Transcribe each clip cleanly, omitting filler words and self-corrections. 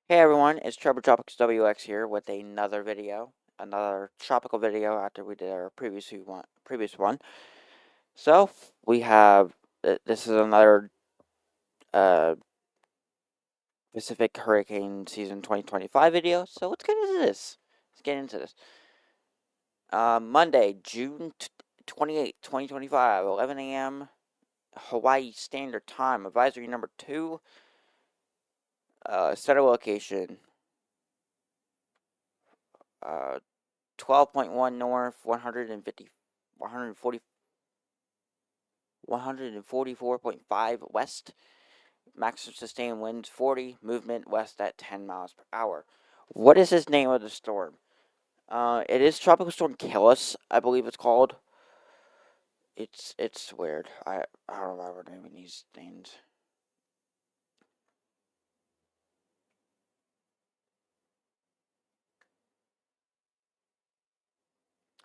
Hey everyone, it's Tropics WX here with another tropical video after we did our previous one. So we have this is another uh, Pacific Hurricane Season 2025 video. So let's get into this. Monday, June 28th, 2025, 11 a.m. Hawaii Standard Time. Advisory number 2. Center location. 12.1 north, 144.5 west. Maximum sustained winds 40. Movement west at 10 miles per hour. What is his name of the storm? It is Tropical Storm Keli, I believe it's called. It's weird. I don't remember naming these things.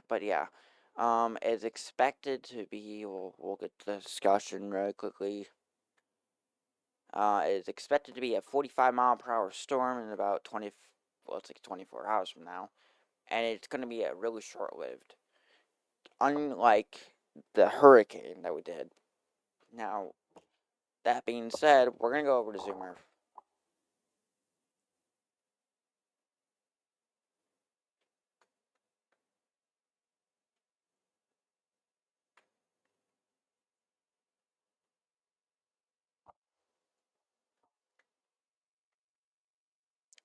But yeah, it's expected to be. We'll get to the discussion really quickly. It is expected to be a 45-mile-per-hour storm in about 20. Well, it's like 24 hours from now, and it's going to be a really short-lived, unlike the hurricane that we did. Now, that being said, we're going to go over to Zoom Earth.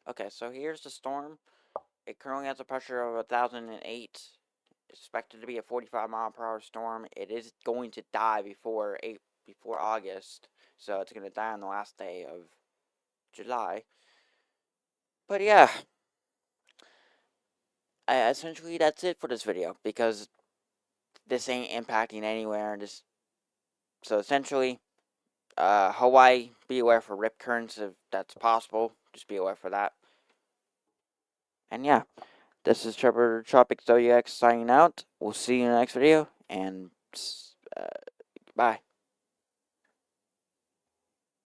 Okay, so here's the storm. It currently has a pressure of 1,008. Expected to be a 45-mile-per-hour storm. It is going to die before August, so it's going to die on the last day of July. But yeah, essentially that's it for this video because this ain't impacting anywhere. So essentially, Hawaii, be aware for rip currents if that's possible. Just be aware for that. And yeah, this is Trevor Tropics WX signing out. We'll see you in the next video, and bye.